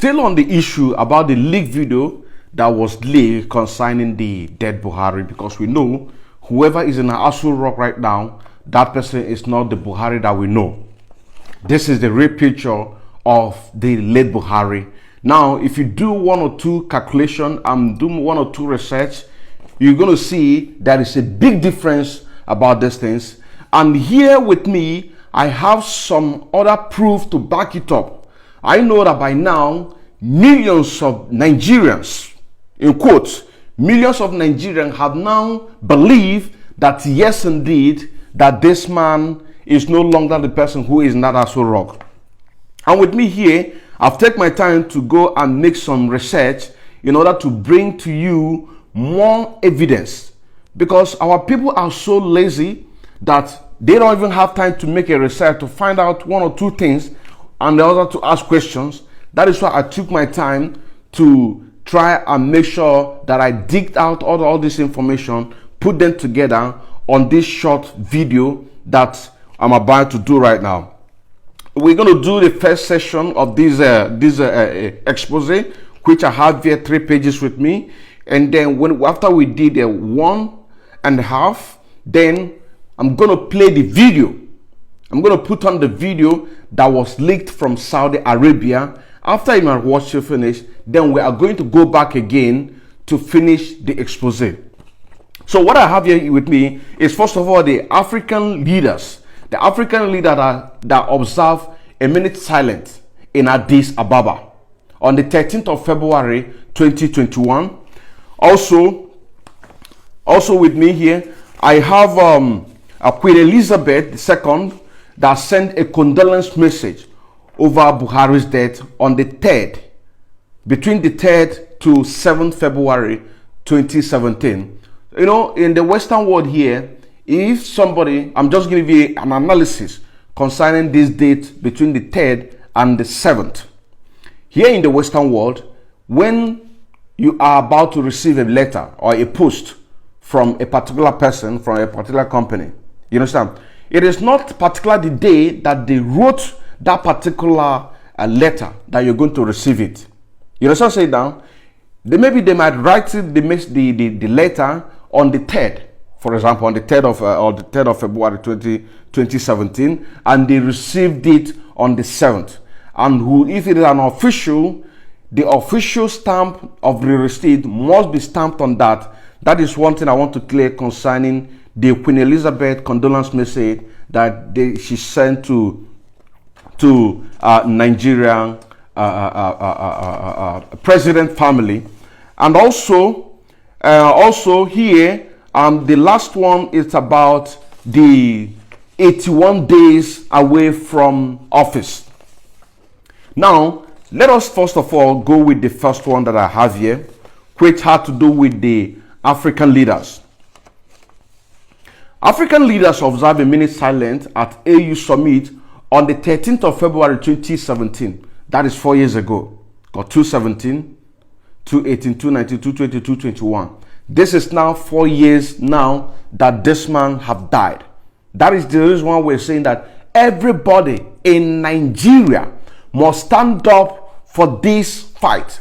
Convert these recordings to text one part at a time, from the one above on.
Still on the issue about the leaked video that was leaked concerning the dead Buhari, because we know whoever is in Asu Rock right now, that person is not the Buhari that we know. This is the real picture of the late Buhari. Now, if you do one or two calculation and do one or two research, you're going to see there is a big difference about these things. And here with me, I have some other proof to back it up. I know that by now, millions of Nigerians, in quotes, millions of Nigerians have now believed that yes, indeed, that this man is no longer the person who is not Aso Rock. And with me here, I've taken my time to go and make some research in order to bring to you more evidence, because our people are so lazy that they don't even have time to make a research to find out one or two things and the other to ask questions. That is why I took my time to try and make sure that I digged out all this information, put them together on this short video that I'm about to do right now. We're going to do the first session of this expose, which I have here 3 pages with me. And then after we did a 1.5, then I'm going to play the video. I'm going to put on the video that was leaked from Saudi Arabia. After my watch is finished, then we are going to go back again to finish the expose. So what I have here with me is, first of all, the African leaders. The African leaders that observe a minute silence in Addis Ababa on the 13th of February 2021. Also with me here, I have Queen Elizabeth II that sent a condolence message over Buhari's death on the 3rd, between the 3rd to 7th February 2017. You know, in the Western world here, if somebody, I'm just giving you an analysis concerning this date between the 3rd and the 7th. Here in the Western world, when you are about to receive a letter or a post from a particular person, from a particular company, you understand? It is not particularly the day that they wrote that particular letter that you're going to receive it. You understand? Say down. Maybe they might write it, the letter on the 3rd, for example, on the 3rd of February 2017, and they received it on the 7th. And if it is an official, the official stamp of the receipt must be stamped on that. That is one thing I want to clear concerning the Queen Elizabeth condolence message that she sent to Nigerian president family. And also here, the last one is about the 81 days away from office. Now, let us first of all go with the first one that I have here, which had to do with the African leaders. African leaders observed a minute silence at AU summit on the 13th of February 2017. That is 4 years ago. Got 217, 218, 219, 220, 221. This is now 4 years now that this man have died. That is the reason why we're saying that everybody in Nigeria must stand up for this fight,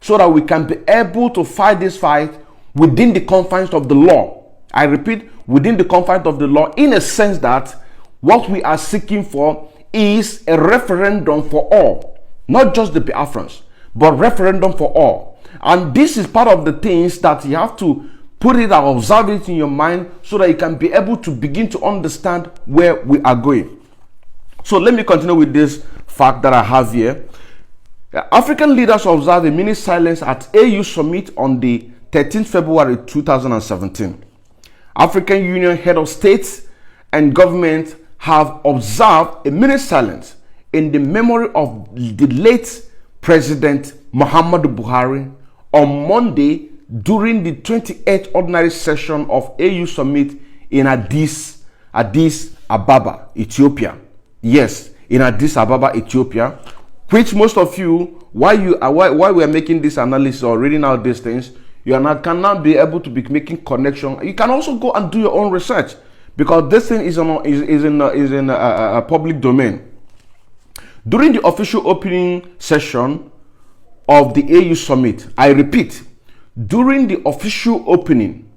so that we can be able to fight this fight within the confines of the law. I repeat, within the confines of the law, in a sense that what we are seeking for is a referendum for all, not just the Biafrans, but referendum for all. And this is part of the things that you have to put it and observe it in your mind, so that you can be able to begin to understand where we are going. So let me continue with this fact that I have here. African leaders observed a minute silence at AU summit on the 13th February 2017. African Union head of states and government have observed a minute silence in the memory of the late President Muhammadu Buhari on Monday during the 28th ordinary session of AU summit in Addis Ababa, Ethiopia. Yes, in Addis Ababa, Ethiopia, which most of you, why we are making this analysis or reading out these things, you cannot be able to be making connection. You can also go and do your own research, because this thing is in a public domain. During the official opening session of the AU summit, I repeat, during the official opening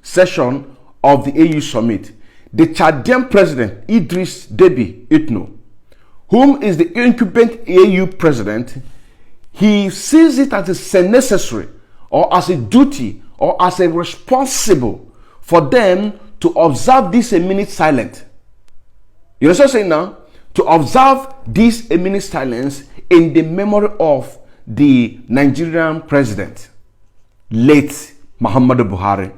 session of the AU summit, the Chadian president, Idris Deby Itno, whom is the incumbent AU president, he sees it as a necessary or as a duty or as a responsible for them to observe this a minute silent. You know what I'm saying now? To observe this a minute silence in the memory of the Nigerian president, late Muhammadu Buhari.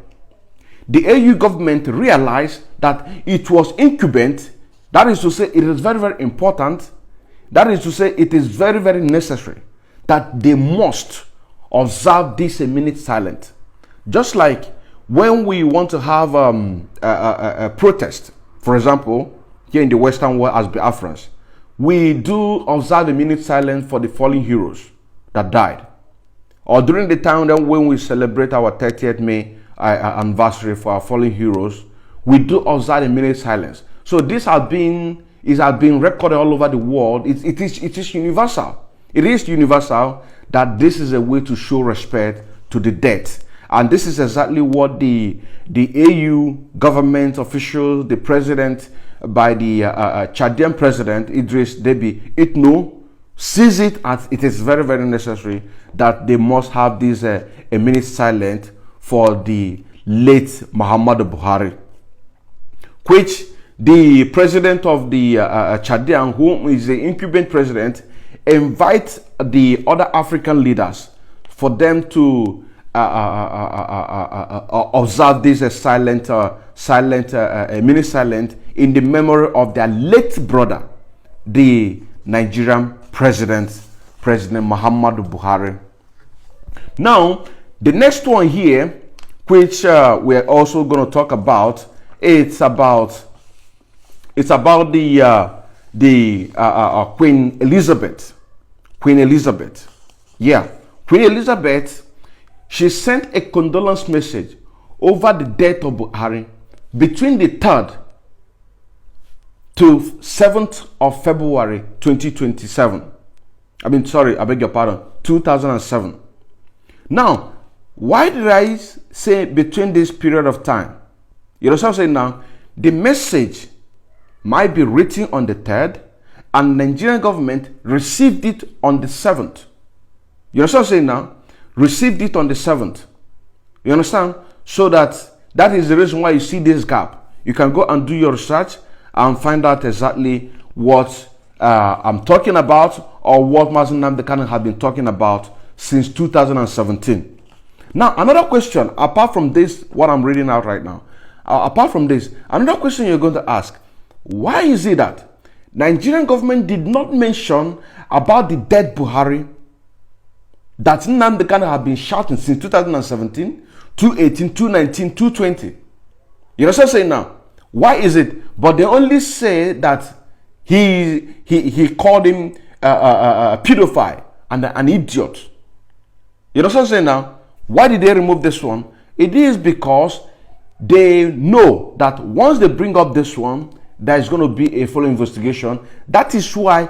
The AU government realized that it was incumbent, that is to say it is very, very important, that is to say it is very, very necessary that they must observe this a minute silent. Just like when we want to have a protest, for example, here in the Western world as Biafrans, we do observe a minute silent for the fallen heroes that died. Or during the time then when we celebrate our 30th May anniversary for our fallen heroes, we do observe a minute silence. So this has been recorded all over the world. It is universal. It is universal that this is a way to show respect to the dead. And this is exactly what the AU government officials, the president, by the Chadian president, Idris Deby Itno, sees it as it is very, very necessary that they must have this a minute silent for the late Muhammadu Buhari, which the president of the Chadian, who is the incumbent president, invites the other African leaders for them to observe this a minute silent in the memory of their late brother, the Nigerian President Muhammadu Buhari. Now, the next one here, which we're also going to talk about, it's about the Queen Elizabeth. Queen Elizabeth. Yeah, Queen Elizabeth, she sent a condolence message over the death of Buhari between the 3rd to 7th of February 2027. I beg your pardon, 2007. Now, why did I say between this period of time? You know what I'm saying now? The message might be written on the 3rd and Nigerian government received it on the 7th. You know what I'm saying now? Received it on the 7th. You understand? So that is the reason why you see this gap. You can go and do your research and find out exactly what I'm talking about, or what Mazi Nnamdi Kanu have been talking about since 2017. Now, another question, apart from this, what I'm reading out right now, apart from this, another question you're going to ask, why is it that Nigerian government did not mention about the dead Buhari that Nnamdi Kanu have been shouting since 2017, 2018, 2019, 2020? You know what I'm saying now? Why is it? But they only say that he called him a pedophile and an idiot. You know what I'm saying now? Why did they remove this one? It is because they know that once they bring up this one, there is going to be a full investigation. That is why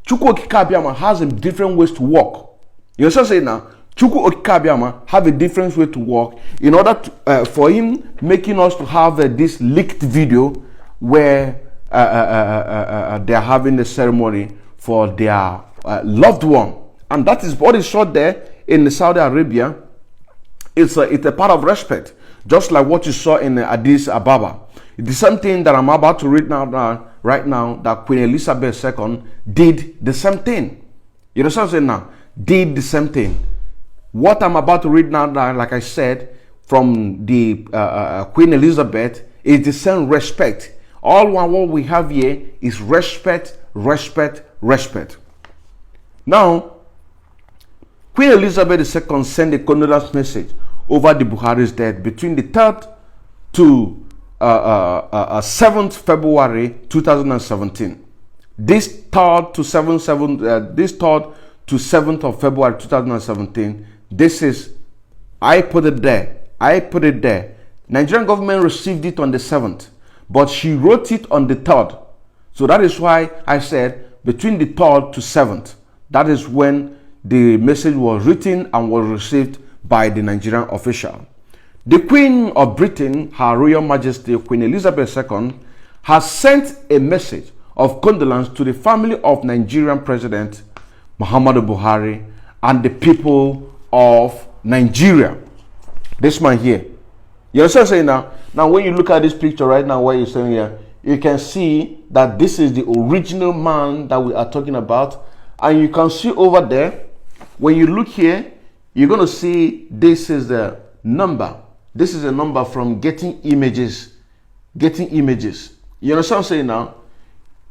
Chukwu Okike Abiama has a different ways to work. You know what I'm saying now? Chukwu Okike Abiama have a different way to work in order to, for him making us to have this leaked video where they are having the ceremony for their loved one. And that is what is shot there in Saudi Arabia. It's a part of respect, just like what you saw in Addis Ababa. It's the same thing that I'm about to read right now, that Queen Elizabeth II did the same thing. You know what I'm saying now? Did the same thing. What I'm about to read now, like I said, from the Queen Elizabeth, is the same respect. All what we have here is respect, respect, respect. Now, Queen Elizabeth II sent a condolence message over the Buhari's death between the 3rd to 7th February 2017. This 3rd to 7th of February 2017. This is, I put it there. Nigerian government received it on the 7th, but she wrote it on the 3rd. So that is why I said between the 3rd to 7th. That is when the message was written and was received by the Nigerian official. The Queen of Britain, Her Royal Majesty Queen Elizabeth II, has sent a message of condolence to the family of Nigerian President Muhammadu Buhari and the people of Nigeria. This man here. You understand what I'm saying now? Now, when you look at this picture right now, what you're saying here, you can see that this is the original man that we are talking about. And you can see over there, when you look here, you're going to see this is the number. This is a number from Getting Images. Getting Images. You understand what I'm saying now?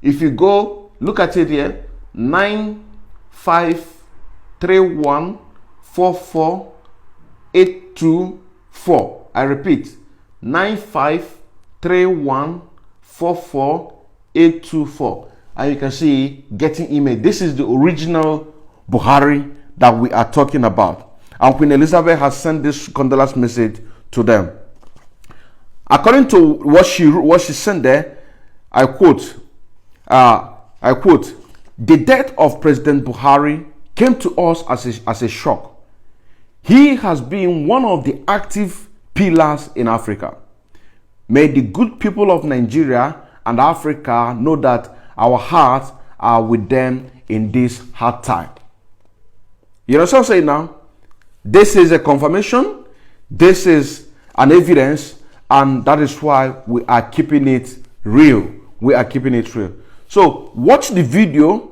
If you go, look at it here, 953144824. I repeat, 953144824. And you can see Getting Image. This is the original Buhari that we are talking about. And Queen Elizabeth has sent this condolence message to them. According to what she sent there, I quote, the death of President Buhari came to us as a shock. He has been one of the active pillars in Africa. May the good people of Nigeria and Africa know that our hearts are with them in this hard time. You know what I'm saying now? This is a confirmation. This is an evidence. And that is why we are keeping it real. We are keeping it real. So watch the video.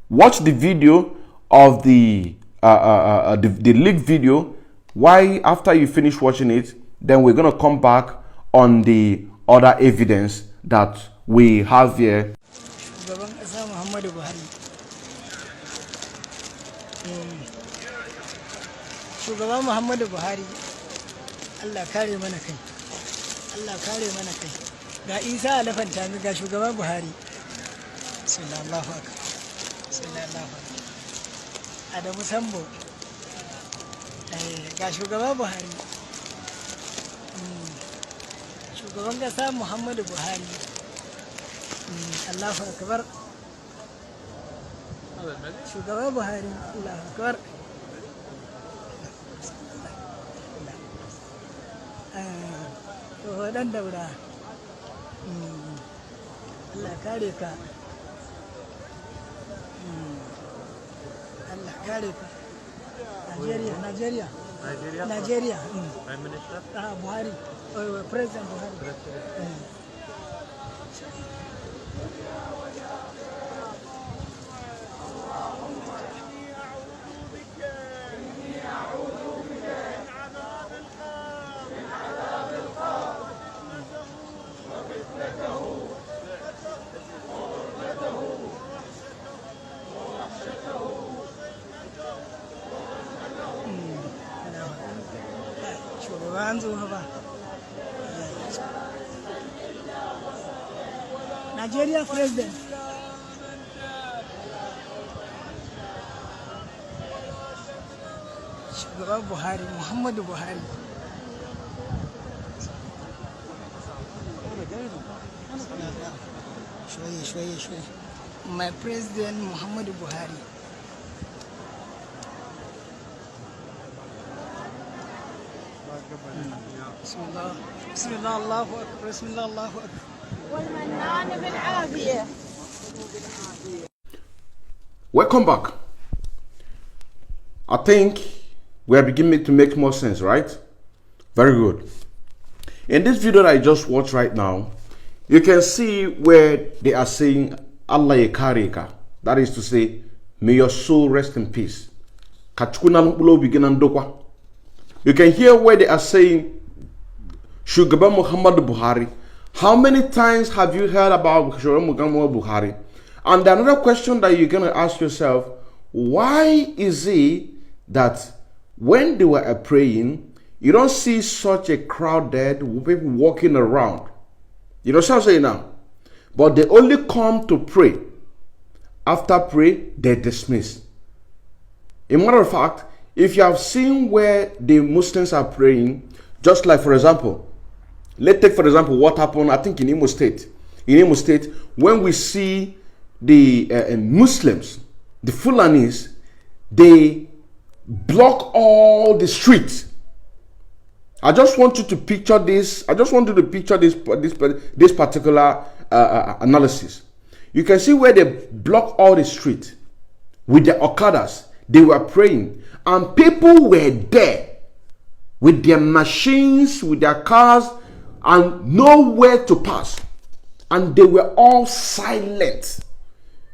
Watch the video of the leaked video. Why, after you finish watching it, then we're going to come back on the other evidence that we have here. Muhammadu Buhari. Shugaban Muhammadu Buhari, Allah kare mana kai. Allah kare mana kai. Ga Isa alafanta mi ga shugaban Buhari. Sallallahu akbar. Sallallahu akbar. Adamu Sambo. Ga shugaban Buhari. Shugaban kasa Muhammadu Buhari. Allahu akbar. Shugaban Buhari. Allahu akbar. Dan daura. Allah kare ka. Allah kare ka. Nigeria. Prime Minister? Buhari. President Buhari. Nigeria President. Shugaban Buhari, Muhammadu Buhari. Shoye. My President Muhammadu Buhari. Bismillah, Allahu Akbar, Bismillah, Allahu Akbar. Welcome back. I think we are beginning to make more sense, right? Very good. In this video that I just watched right now, you can see where they are saying Allah Yekareka. That is to say, may your soul rest in peace. You can hear where they are saying Shugaban Muhammadu Buhari. How many times have you heard about Shugaban Muhammadu Buhari? And another question that you're going to ask yourself, why is it that when they were praying, you don't see such a crowd there, people walking around? You know what I'm saying now? But they only come to pray. After pray, they dismiss. A matter of fact, if you have seen where the Muslims are praying, just like, for example, let's take, for example, what happened, I think, in Imo State. In Imo State, when we see the Muslims, the Fulanis, they block all the streets. I just want you to picture this. I just want you to picture this particular analysis. You can see where they block all the street with the okadas. They were praying, and people were there with their machines, with their cars, and nowhere to pass. And they were all silent.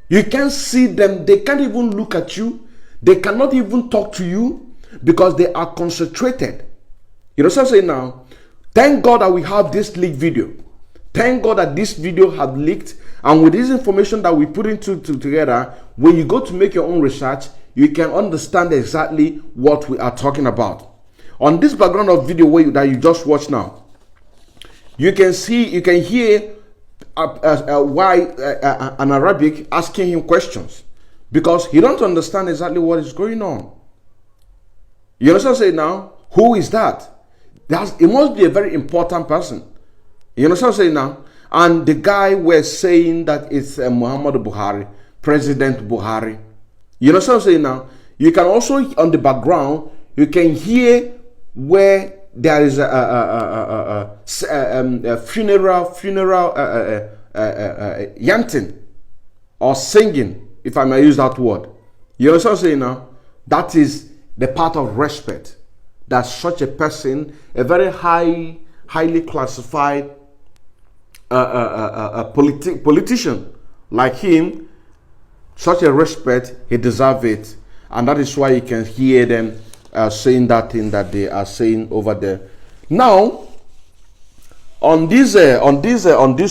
You can't see them. They can't even look at you. They cannot even talk to you because they are concentrated. You know what I'm saying now? Thank God that we have this leaked video. Thank God that this video had leaked. And with this information that we put together, when you go to make your own research, you can understand exactly what we are talking about. On this background of video that you just watched now, you can hear an Arabic asking him questions because he don't understand exactly what is going on. You understand what I'm saying now? Who is that? It must be a very important person. You understand what I'm saying now? And the guy was saying that it's Muhammadu Buhari, President Buhari. You understand what I'm saying now? You can also, on the background, you can hear where there is a funeral chanting or singing, if I may use that word. You understand what I'm saying now? That is the part of respect that such a person, a very highly classified politician like him, such a respect, he deserves it. And that is why you can hear them saying that thing that they are saying over there. Now, on this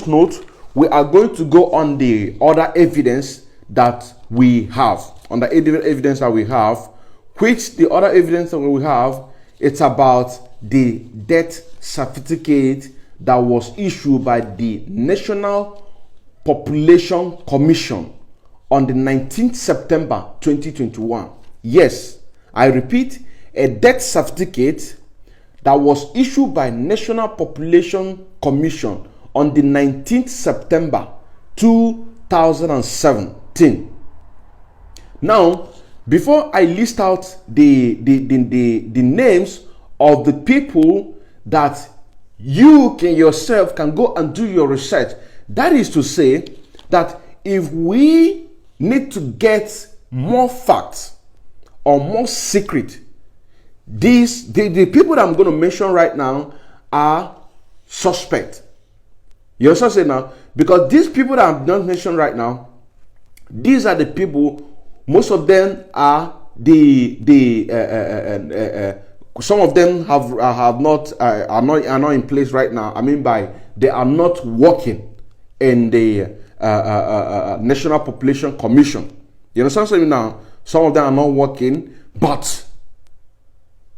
note, we are going to go on the other evidence that we have. On the evidence that we have, which the other evidence that we have, it's about the death certificate that was issued by the National Population Commission on the 19th September 2021. Yes, I repeat, a death certificate that was issued by National Population Commission on the 19th September 2017. Now, before I list out the names of the people that you yourself can go and do your research, that is to say that if we need to get more facts or more secret, the people that I'm going to mention right now are suspect. You also say now, because these people that I'm not mentioning right now, these are the people. Most of them are some of them are not in place right now. I mean by they are not working in the National Population Commission. You understand what I'm saying now? Some of them are not working, but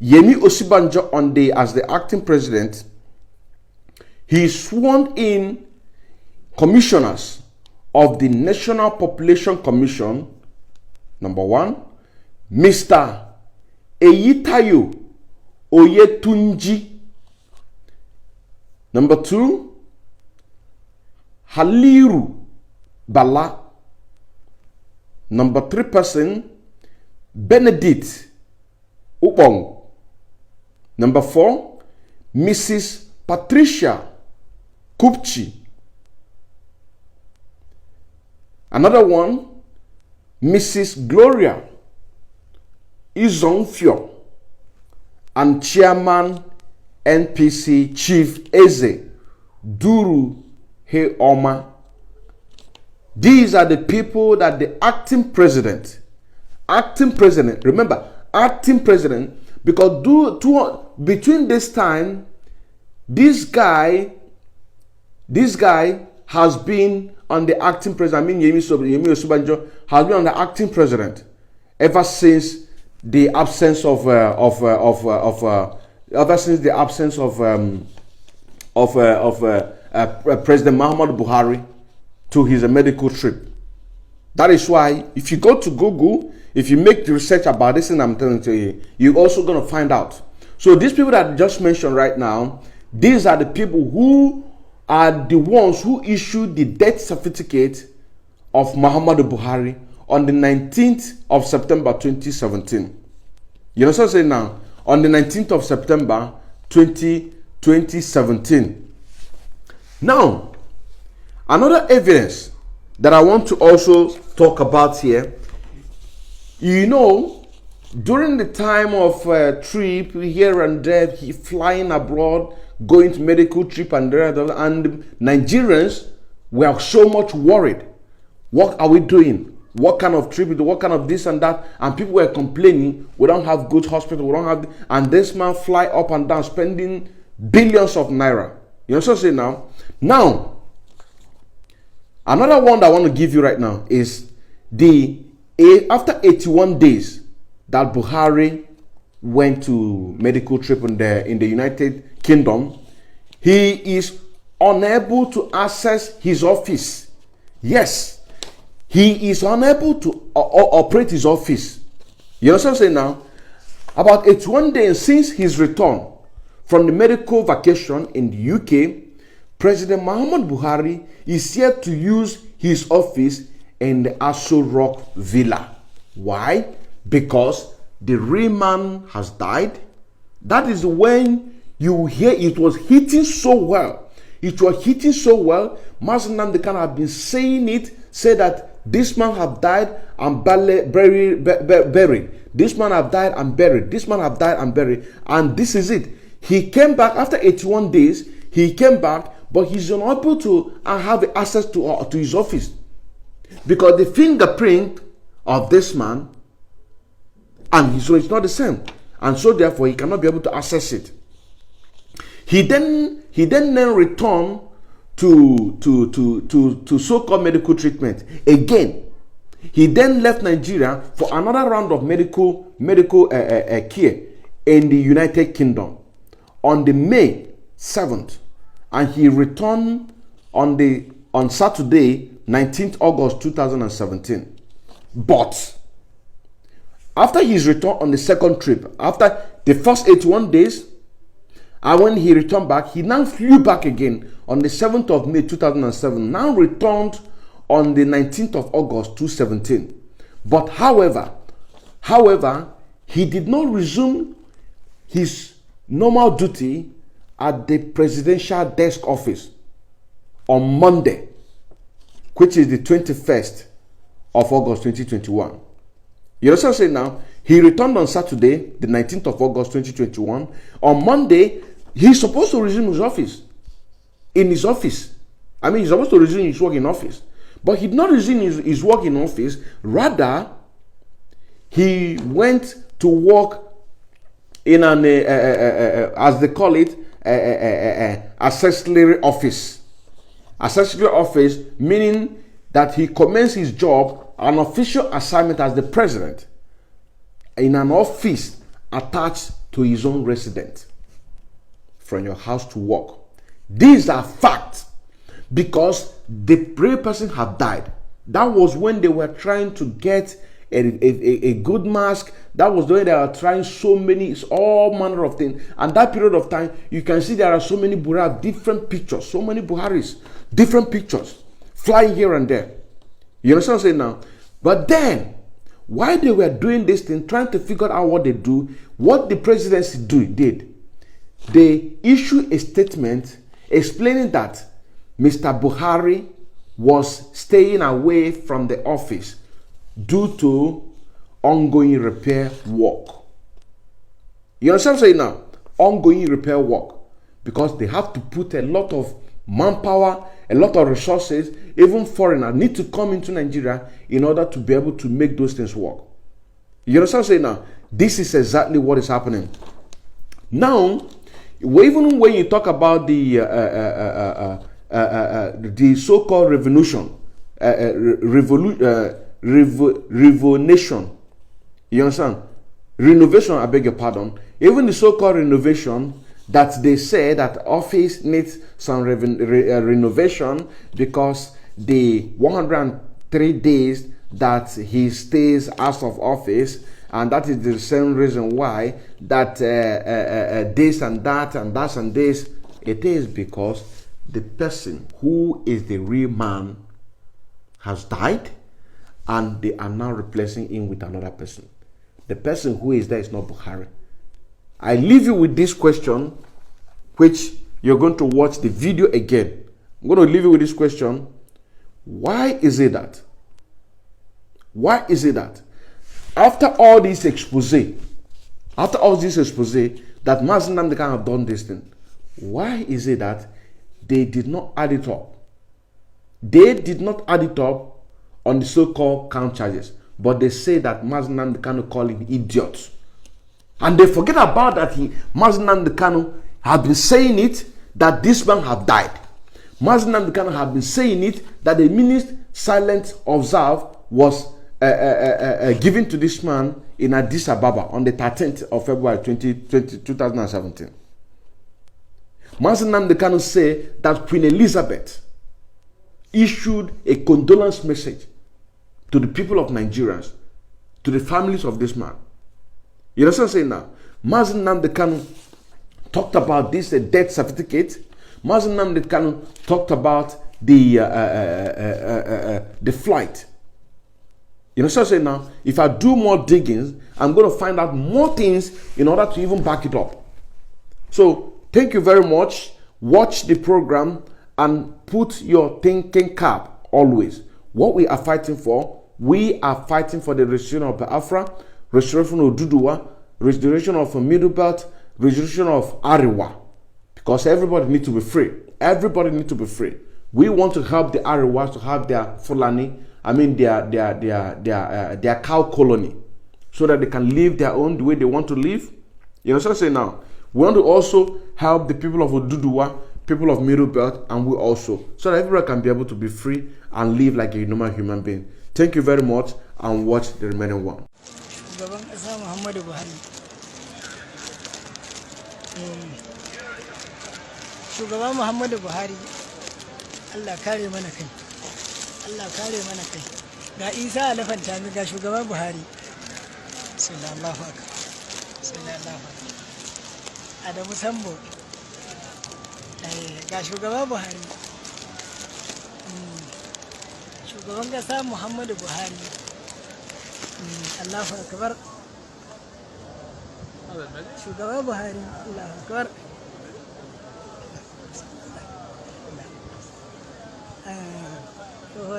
Yemi Osibanjo as the acting president, he sworn in commissioners of the National Population Commission. Number one, Mr. Eyitayo Oyetunji. Number two, Haliru Bala. Number three person, Benedict Upong. Number four, Mrs. Patricia Kupchi. Another one, Mrs. Gloria Izongfio, and Chairman NPC Chief Eze Duru Heoma. These are the people that the acting president, remember, acting president, because between this time, this guy has been on the acting president. I mean, Yemi Osibanjo has been on the acting president ever since the absence of President Muhammadu Buhari to his medical trip. That is why, if you go to Google, if you make the research about this, and I'm telling you, you're also going to find out. So these people that I just mentioned right now, these are the people who are the ones who issued the death certificate of Muhammadu Buhari on the 19th of September 2017. You know what I'm saying now? On the 19th of September 2017. Now, another evidence that I want to also talk about here, you know, during the time of trip here and there, he flying abroad, going to medical trip and there, and Nigerians were so much worried. What are we doing? What kind of trip? What kind of this and that? And people were complaining, we don't have good hospital, we don't have, and this man fly up and down spending billions of naira. You know what I'm saying now? Now, another one that I want to give you right now is after 81 days that Buhari went to medical trip in the United Kingdom, he is unable to access his office. Yes, he is unable to operate his office. You know what I'm saying now? About 81 days since his return from the medical vacation in the UK, President Muhammadu Buhari is yet to use his office in the Aso Rock Villa. Why? Because the real man has died. That is when you hear it was hitting so well. It was hitting so well. Master Nnamdi have been saying it, say that this man have died and buried. This man have died and buried. This man have died and buried. And this is it. He came back after 81 days. He came back, but he's unable to have access to his office because the fingerprint of this man and so it's not the same, and so therefore he cannot be able to access it. He then returned to so-called medical treatment again. He then left Nigeria for another round of medical care in the United Kingdom on the May 7th, and he returned on Saturday 19th August 2017. But after his return on the second trip, after the first 81 days, and when he returned back, he now flew back again on the 7th of May 2007, now returned on the 19th of August 2017. But however, he did not resume his normal duty at the presidential desk office on Monday, which is the 21st of August 2021. You understand what I'm saying now? He returned on Saturday, the 19th of August 2021. On Monday, he's supposed to resume his office. In his office. I mean, he's supposed to resume his work in office. But he did not resume his work in office. Rather, he went to work in an, as they call it, accessory office. Accessory office, meaning that he commenced his job, an official assignment as the president, in an office attached to his own residence, from your house to work. These are facts, because the real person had died. That was when they were trying to get a good mask. That was when they were trying all manner of things. And that period of time, you can see there are so many Buhari, different pictures, so many Buharis, different pictures, flying here and there. You understand what I'm saying now? But then, while they were doing this thing, trying to figure out what they do, what the presidency did, they issued a statement explaining that Mr. Buhari was staying away from the office due to ongoing repair work. You understand what I'm saying now? Ongoing repair work. Because they have to put a lot of manpower, a lot of resources, even foreigners need to come into Nigeria in order to be able to make those things work. You understand what I'm saying now? This is exactly what is happening. Now, even when you talk about the so-called revolution, revolution, you understand? Renovation, I beg your pardon. Even the so-called renovation, that they say that office needs some renovation because the 103 days that he stays out of office, and that is the same reason why that this and that and that and this, it is because the person who is the real man has died, and they are now replacing him with another person. The person who is there is not Buhari. I leave you with this question, which you're going to watch the video again. I'm going to leave you with this question. Why is it that after all this expose, that Mazi Nnamdi Kanu have done this thing, why is it that they did not add it up? They did not add it up on the so-called count charges, but they say that Mazi Nnamdi Kanu called him idiot. And they forget about that Mazi Nnamdi Kanu have been saying it, that this man have died. Mazi Nnamdi Kanu have been saying it, that the minute silent observe was given to this man in Addis Ababa on the 13th of February 2017. Mazi Nnamdi Kanu say that Queen Elizabeth issued a condolence message to the people of Nigerians, to the families of this man. You understand what I'm saying now? Mazi Nnamdi Kanu talked about this death certificate. Mazi Nnamdi Kanu talked about the flight. You know what I'm saying now? If I do more diggings, I'm going to find out more things in order to even back it up. So thank you very much. Watch the program and put your thinking cap always. What we are fighting for, we are fighting for the restoration of Biafra, restoration of Oduduwa, restoration of Middle Belt, restoration of Arewa. Because everybody needs to be free. Everybody needs to be free. We want to help the Arewas to have their Fulani, their cow colony, so that they can live their own the way they want to live. You know what I'm saying now? We want to also help the people of Oduduwa, people of Middle Belt, and we also, so that everyone can be able to be free and live like a normal human being. Thank you very much, and watch the remaining one. Muhammadu Buhari. Shugaban Muhammadu Buhari, Allah kare mana kai. Allah kare mana kai. Ga Isa alafanta mi ga shugaban Buhari. Sallallahu akbar. Sallallahu akbar. Adamu Sambo. Ga shugaban Buhari. Shugaban kasa Muhammadu Buhari. Allahu akbar. Shugaban Buhari. Allahu akbar.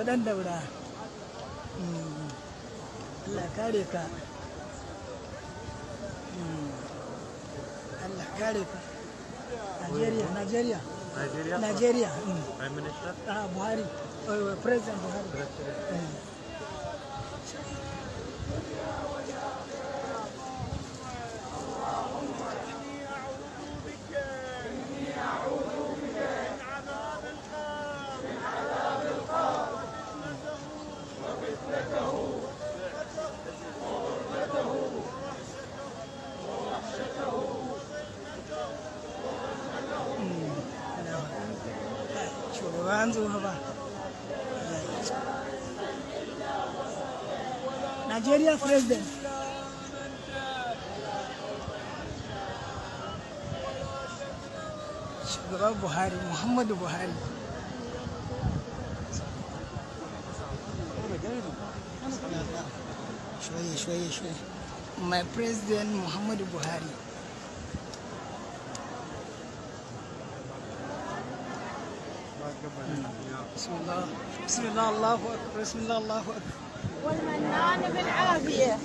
Dan daura. Allah kare ka. Allah kare ka. Nigeria. Prime Minister? Buhari. President Buhari. Nigeria President. Shugaban Buhari, Muhammadu Buhari. Shoye. My President Muhammadu Buhari. بسم الله الله أكبر. بسم الله الله أكبر. والمنان بالعافية.